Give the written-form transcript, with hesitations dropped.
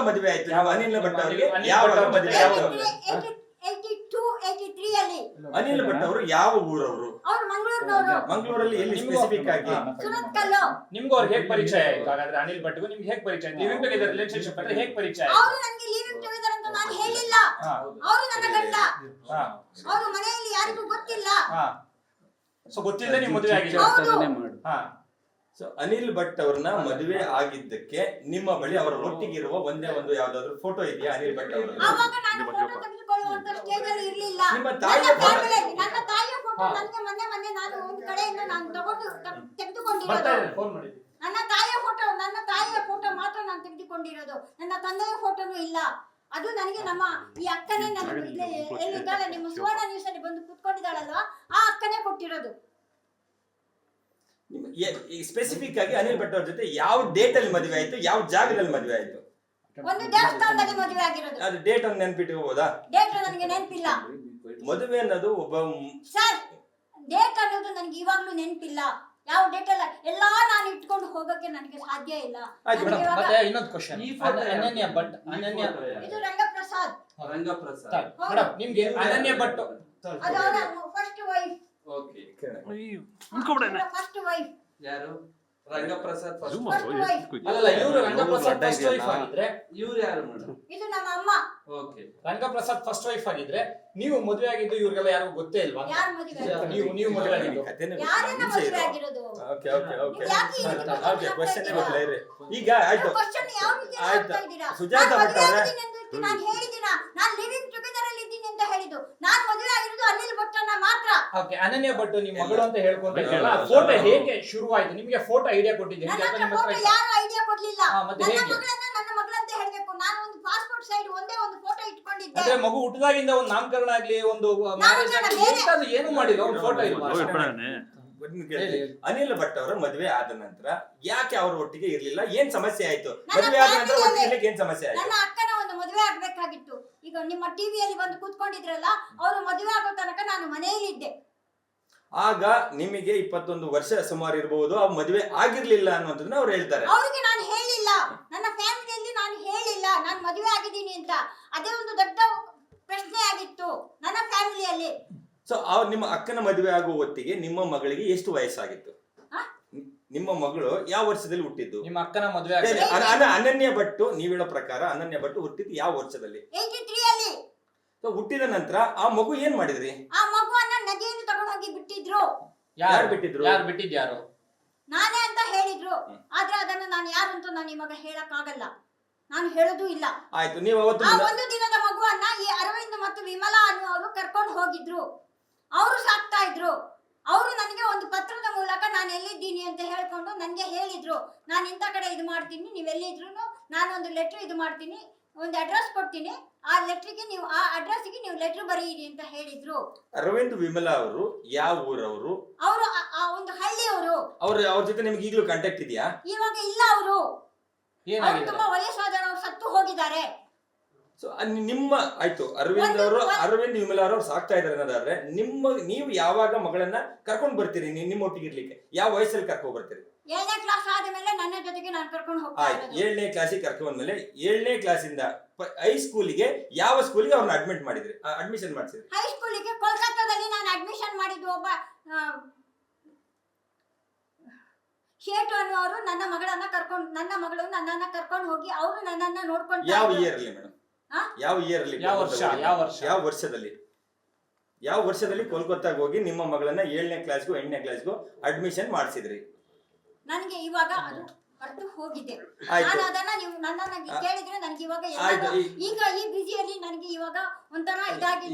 ಮದುವೆ ಆಯ್ತು? ಅನಿಲ್ ಭಟ್ ಅವರಿಗೆ ಯಾವಾಗ ಮದುವೆ ಆಯ್ತು? 82, 83 ಅಲ್ಲಿ. ಅನಿಲ್ ಭಟ್ ಅವರು ಯಾವ ಊರವರು? ಅವ್ರು ಮಂಗಳೂರಿನವರು. ಮಂಗಳೂರಲ್ಲಿ ಎಲ್ಲಿ ಸ್ಪೆಸಿಫಿಕ್ ಆಗಿ? ಸುರತ್ಕಲ್ಲು. ನಿಮ್ಗೂ ಅವ್ರಿಗೆ ಹೇಗೆ ಪರಿಚಯ ಆಯ್ತು? ಹಾಗಾದ್ರೆ ಅನಿಲ್ ಭಟ್ಗೂ ನಿಮ್ಗೆ ಹೇಗೆ ಪರಿಚಯ ಆಯ್ತು? ಲಿವಿಂಗ್ ಟುಗೆದರ್ ರಿಲೇಶನ್ಶಿಪ್ ಅಂದ್ರೆ ಹೇಗೆ ಪರಿಚಯ ಆಯ್ತು? ಅವರು ನನಗೆ ಲಿವಿಂಗ್ ಟುಗೆದರ್ ಅಂತ ನಾನು ಹೇಳಿಲ್ಲ. ಅವರು ನನ್ನ ಗಂಡ. ಅವರು ಮನೆಯಲ್ಲಿ ಯಾರಿಗೂ ಗೊತ್ತಿಲ್ಲ. ಸೊ ಗೊತ್ತಿಲ್ಲದೆ ನೀವು ಮದುವೆ ಆಗಿದ್ದೀರಾ? ಸೊ ಅನಿಲ್ ಭಟ್ ಅವ್ರನ್ನ ಮದುವೆ ಆಗಿದ್ದಕ್ಕೆ ನಿಮ್ಮ ಬಳಿ ಅವರ ಒಟ್ಟಿಗೆ ಇರುವ ಒಂದೇ ಒಂದು ಯಾವ್ದಾದ್ರು ಫೋಟೋ ಇದೆಯಾ ಅನಿಲ್ ಭಟ್ ಅವರ? ಆವಾಗ ನಾನು ಫೋಟೋ ತೆಗೆದುಕೊಳ್ಳುವಂತ ಸ್ಟೇಜ್ ಅಲ್ಲಿ ಇರಲಿಲ್ಲ. ನಿಮ್ಮ ನನ್ನ ತಾಯಿಯ ಫೋಟೋ ನನಗೆ ಮೊನ್ನೆ ನಾನು ಒಂದು ಕಡೆಯಿಂದ ನಾನು ತೆಗೆದುಕೊಂಡಿರೋದು. ನನ್ನ ತಾಯಿಯ ಫೋಟೋ ಮಾತ್ರ ನಾನು ತೆಗೆದುಕೊಂಡಿರೋದು. ನನ್ನ ತಂದೆಯ ಫೋಟೋನು ಇಲ್ಲ. ಅದು ನನಗೆ ನಮ್ಮ ಈ ಅಕ್ಕನೇ ಎಲ್ಲಿದ್ದಾಳೆ ನಿಮ್ಮ ಸುವರ್ಣ ನ್ಯೂಸ್ ಅಲ್ಲಿ ಬಂದು ಕುತ್ಕೊಂಡಿದ್ದಾಳಲ್ವಾ, ಆ ಅಕ್ಕನೇ ಕೊಟ್ಟಿರೋದು. ಸ್ಪೆಸಿಫಿಕ್ ಆಗಿ ಅನಿಲ್ ಭಟ್ ಅವ್ರ ಜೊತೆ ಯಾವ ಡೇಟ್ ಅಲ್ಲಿ ಮದುವೆ ಆಯ್ತು, ಯಾವ ಜಾಗದಲ್ಲಿ ಮದುವೆ ಆಯ್ತು? ಒಂದು ದೇವಸ್ಥಾನದಲ್ಲಿ ಮದುವೆ ಆಗಿರೋದು. ಅದು ಡೇಟ್ ಒಂದು ನೆನ್ಪಿಟ್ಕೋಬಹುದಾ? ಡೇಟ್ ನನಗೆ ನೆನಪಿಲ್ಲ. ಮದುವೆ ಅನ್ನೋದು ಒಬ್ಬ ಸರ್, ಡೇಟ್ ಅನ್ನೋದು ನನಗೆ ಇವಾಗ್ಲೂ ನೆನಪಿಲ್ಲ. ಯಾವ ಡೇಟ್ ಅಲ್ಲ, ಎಲ್ಲಾ ನಾನು ಇಟ್ಕೊಂಡು ಹೋಗಕ್ಕೆ ನನಗೆ ಸಾಧ್ಯ ಇಲ್ಲ. ಮತ್ತೆ ಇನ್ನೊಂದು ಕ್ವಶನ್, ಅನನ್ಯ ಭಟ್, ಇದು ರಂಗಪ್ರಸಾದ್. ಮೇಡಮ್ ನಿಮ್ಗೆ ಅನನ್ಯ ಭಟ್ ಅದು ಅವರ first wife. Okay, first wife ಯಾರು? Rangaprasad first wife. ಅಲ್ಲ, ಇವರು ರಂಗಪ್ರಸಾದ್ ಫಸ್ಟ್ ವೈಫ್ ಆಗಿದ್ರೆ ಇವ್ರು ಯಾರು ಮೇಡಮ್? ಇದು ನಮ್ಮ ಅಮ್ಮ. ಓಕೆ, ರಂಗಪ್ರಸಾದ್ ಫಸ್ಟ್ ವೈಫ್ ಆಗಿದ್ರೆ ನೀವು ಮದುವೆ ಆಗಿದ್ದು ಇವ್ರಿಗೆಲ್ಲ ಯಾರಿಗೂ ಗೊತ್ತೇ ಇಲ್ವಾ? ಯಾರು ಮದುವೆ? ನೀವು ಮದುವೆ ಆಗಿದ್ದು ಯಾರನ್ನ ಮದುವೆ ಆಗಿರೋದು? ಓಕೆ ಓಕೆ ಓಕೆ ಯಾಕೆ ಈ ರೀತಿ ಓಕೆ ಕ್ವೆಶ್ಚನ್ ಗೊತ್ತಿಲ್ಲ ಇರಿ. ಈಗ ಆಯ್ತು ಕ್ವೆಶ್ಚನ್ ಯಾವ ರೀತಿ ಆಯ್ತು. ಮಾಡ್ತಾ ಇದ್ದೀರಾ? ಸುಜಾತ ಭಟ್ ಅವರೇ, ನಾನು ಹೇಳಿದಿನ ನಾನು ಲಿವಿಂಗ್ ಟುಗೆದರ್ ಅಲ್ಲಿ ಇದ್ದೀನಿ ಅಂತ ಹೇಳಿದ್ದು. ನಾನು ಮದುವೆ ಆಗಿರೋದು ಅನಿಲ್ ಭಟ್ಟನ ಮಾತ್ರ. ಓಕೆ, ಅನನ್ಯ ಭಟ್ ನಿಮ್ಮ ಮಗಳು ಅಂತ ಹೇಳ್ಕೊಂತ ಇದ್ದೀರಲ್ಲ, ಫೋಟೋ ಹೇಗೆ ಶುರುವಾಯಿತು? ನಿಮಗೆ ಫೋಟೋ ಐಡಿಯಾ ಕೊಟ್ಟಿದ್ದೀನಿ ನನ್ನ ಅಥವಾ ನಿಮ್ಮ ಫೋಟೋ ಹತ್ರ ಯಾರು ಐಡಿಯಾ ಕೊಡ್ಲಿಲ್ಲ. ಮತ್ತೆ ನನ್ನ ಹೇಗೆ? ಮಗಳನ್ನ ನನ್ನ ಮಗಳಂತ ಹೇಳ್ಬೇಕು. ನಾನು ಒಂದು ಪಾಸ್ಪೋರ್ಟ್ ಸೈಡ್ ಒಂದೇ ಒಂದು ಫೋಟೋ ಇಟ್ಕೊಂಡಿದ್ದೆ. ಅಂದ್ರೆ ಮಗು ಹುಟ್ಟದಾಗಿಂದ ಒಂದು ನಾಮಕರಣ ಆಗ್ಲಿ, ಒಂದು ಮ್ಯಾರೇಜ್ ಆಗ್ಲಿ, ಎಂತದು ಏನು ಮಾಡಿಲ್ಲ, ಒಂದು ಫೋಟೋ ಇಲ್ವಾ? ಅನಿಲ್ ಭಟ್ ಅವರ ಮದುವೆ ಆದ ನಂತರ ಯಾಕೆ ಅವರ ಒಟ್ಟಿಗೆ ಇರ್ಲಿಲ್ಲ? ಏನ್ ಸಮಸ್ಯೆ ಆಯ್ತು? ಮದುವೆ ಆದ ನಂತರ ಒಟ್ಟಿಗೆ ಇರ್ಲಿಕ್ಕೆ ಏನ್ ಸಮಸ್ಯೆ ಆಯ್ತು? ನನ್ನ ಅಕ್ಕನ ಒಂದು ಮದುವೆ ಆಗ್ಬೇಕಾಗಿತ್ತು. ಈಗ ನಿಮ್ಮ ಟಿವಿಯಲ್ಲಿ ಬಂದು ಕೂತ್ಕೊಂಡಿದ್ರಲ್ಲ, ಅವರು ಮದುವೆ ಆಗೋ ತನಕ ನಾನು ಮನೆಯಲ್ಲಿದ್ದೆ. ಆಗ ನಿಮಗೆ 21 ವರ್ಷ ಸುಮಾರು ಇರಬಹುದು, ಆ ಮದುವೆ ಆಗಿರ್ಲಿಲ್ಲ ಅನ್ನುವಂಥದ್ದನ್ನ ಅವ್ರು ಹೇಳ್ತಾರೆ. ಅವ್ರಿಗೆ ನಾನು ಹೇಳಿಲ್ಲ, ನನ್ನ ಫ್ಯಾಮಿಲಿಯಲ್ಲಿ ನಾನು ಹೇಳಿಲ್ಲ ನಾನು ಮದುವೆ ಆಗಿದ್ದೀನಿ ಅಂತ. ಅದೇ ಒಂದು ದೊಡ್ಡ ಪ್ರಶ್ನೆ ಆಗಿತ್ತು ನನ್ನ ಫ್ಯಾಮಿಲಿಯಲ್ಲಿ. ಸೊ ಅವ್ರು ನಿಮ್ಮ ಅಕ್ಕನ ಮದುವೆ ಆಗುವ ಹೊತ್ತಿಗೆ ನಿಮ್ಮ ಮಗಳಿಗೆ ಎಷ್ಟು ವಯಸ್ಸಾಗಿತ್ತು? ನಿಮ್ಮ ಮಗಳು ಯಾವ ವರ್ಷದಲ್ಲಿ ಹುಟ್ಟಿದ್ದು? ನಿಮ್ಮ ಅಕ್ಕನ ಮದುವೆ ಅನನ್ಯ ಭಟ್, ನೀವ್ ಹೇಳೋ ಪ್ರಕಾರ ಅನನ್ಯ ಭಟ್ ಹುಟ್ಟಿದ್ದು ಯಾವ ವರ್ಷದಲ್ಲಿ? 83 ಅಲ್ಲಿ. ಸೊ ಹುಟ್ಟಿದ ನಂತರ ಆ ಮಗು ಏನ್ ಮಾಡಿದ್ರಿ? ಆ ಮಗುವನ್ನ ನದಿಯಲ್ಲಿ ತಗೊಂಡು ಹೋಗಿ ಬಿಟ್ಟಿದ್ರು. ಯಾರು ಬಿಟ್ಟಿದ್ರು? ಯಾರು ಬಿಟ್ಟಿದ್ಯಾರು? ನಾನೇ ಅಂತ ಹೇಳಿದ್ರು. ಆದ್ರೆ ಅದನ್ನ ನಾನು ಯಾರು ಅಂತ ನಾನು ಇವಾಗ ಹೇಳಕ್ ಆಗಲ್ಲ, ನಾನು ಹೇಳೋದು ಇಲ್ಲ. ಆಯ್ತು, ನೀವು ಅವತ್ತು ಆ ಒಂದು ದಿನದ ಮಗುವನ್ನ ಈ ಅರವಿಂದ್ ಮತ್ತು ವಿಮಲಾ ಅನ್ನುವರು ಕರ್ಕೊಂಡು ಹೋಗಿದ್ರು. ಅವರು ಸಾಕ್ತಾ ಇದ್ರು. ಅವರು ನನಗೆ ಒಂದು ಪತ್ರದ ಮೂಲಕ ನಾನು ಎಲ್ಲಿದ್ದೀನಿ ಅಂತ ಹೇಳ್ಕೊಂಡು ನನಗೆ ಹೇಳಿದ್ರು, ನಾನು ಇಂಥ ಕಡೆ ಇದು ಮಾಡ್ತೀನಿ, ನೀವೆಲ್ಲಿದ್ರು ನಾನು ಒಂದು ಲೆಟರ್ ಇದು ಮಾಡ್ತೀನಿ, ಒಂದು ಅಡ್ರೆಸ್ ಕೊಡ್ತೀನಿ, ಆ ಲೆಟರ್ಗೆ ನೀವು ಆ ಅಡ್ರೆಸ್ಗೆ ನೀವು ಲೆಟರ್ ಬರೀರಿ ಅಂತ ಹೇಳಿದ್ರು. ಅರವಿಂದ್ ವಿಮಲಾ ಅವರು ಯಾವ ಊರವರು? ಅವರು ಆ ಒಂದು ಹಳ್ಳಿಯವರು. ಅವ್ರ ಜೊತೆ ನಿಮ್ಗೆ ಈಗಲೂ ಕಾಂಟ್ಯಾಕ್ಟ್ ಇದೆಯಾ? ಇವಾಗ ಇಲ್ಲ. ಅವರು ತುಂಬಾ ವಯಸ್ಸಾದವರು, ಸತ್ತು ಹೋಗಿದ್ದಾರೆ. ಸೊ ನಿಮ್ಮ ಆಯ್ತು, ಅರವಿಂದ್ ವಿಮಲಾ ಅವರು ಸಾಕ್ತಾ ಇದಾರೆ ಅನ್ನೋದಾದ್ರೆ ನೀವು ಯಾವಾಗ ಮಗಳನ್ನ ಕರ್ಕೊಂಡ್ ಬರ್ತೀರಿ? ನಿಮ್ಮ ಒಟ್ಟಿಗೆ ಇರ್ಲಿಕ್ಕೆ ಯಾವ ವಯಸ್ಸಲ್ಲಿ ಕರ್ಕೊಂಡ್ ಬರ್ತೀರಿ? 7ನೇ ಕ್ಲಾಸ್ ಆದ್ಮೇಲೆ ನನ್ನ ಜೊತೆಗೆ ನಾನು ಕರ್ಕೊಂಡು ಹೋಗ್ತಾ ಆಯ್ತು, 7ನೇ ಕ್ಲಾಸಿಗೆ ಕರ್ಕೊಂಡ್ ಬಂದ್ಮೇಲೆ 7ನೇ ಕ್ಲಾಸಿಂದ ಹೈಸ್ಕೂಲಿಗೆ ಯಾವ ಸ್ಕೂಲಿಗೆ ಅವ್ರನ್ನ ಅಡ್ಮಿಷನ್ ಮಾಡಿಸಿದ್ರಿ? ಹೈಸ್ಕೂಲಿಗೆ ಕೋಲ್ಕತ್ತಾದಲ್ಲಿ ನಾನು ಅಡ್ಮಿಷನ್ ಮಾಡಿದ್ದು. ಒಬ್ಬ ಶೇಟು ಅನ್ನುವರು ನನ್ನ ಮಗಳನ್ನ ಕರ್ಕೊಂಡು ಹೋಗಿ ಅವರು ನನ್ನನ್ನ ನೋಡ್ಕೊಂಡು. ಯಾವ ಇಯರ್ ಅಲ್ಲಿ ಮೇಡಮ್? ಯಾವ ವರ್ಷದಲ್ಲಿ ಕೋಲ್ಕತ್ತಾಗ ಹೋಗಿ ನಿಮ್ಮ ಮಗಳನ್ನ 7ನೇ ಕ್ಲಾಸ್ಗೂ 8ನೇ ಕ್ಲಾಸ್ಗೂ ಅಡ್ಮಿಷನ್ ಮಾಡಿಸಿದ್ರಿ? ನನಗೆ ಇವಾಗ ಅದು ಅರ್ಥ ಹೋಗಿದೆ. ನಾನು ಅದನ್ನ ನೀವು ನನ್ನನ್ನ ಕೇಳಿದ್ರೆ ನನಗೆ ಇವಾಗ ಈಗ ಈ ಬಿಸಿಯಲ್ಲಿ ನನಗೆ ಇವಾಗ ಒಂಥರ ಇದಾಗಿ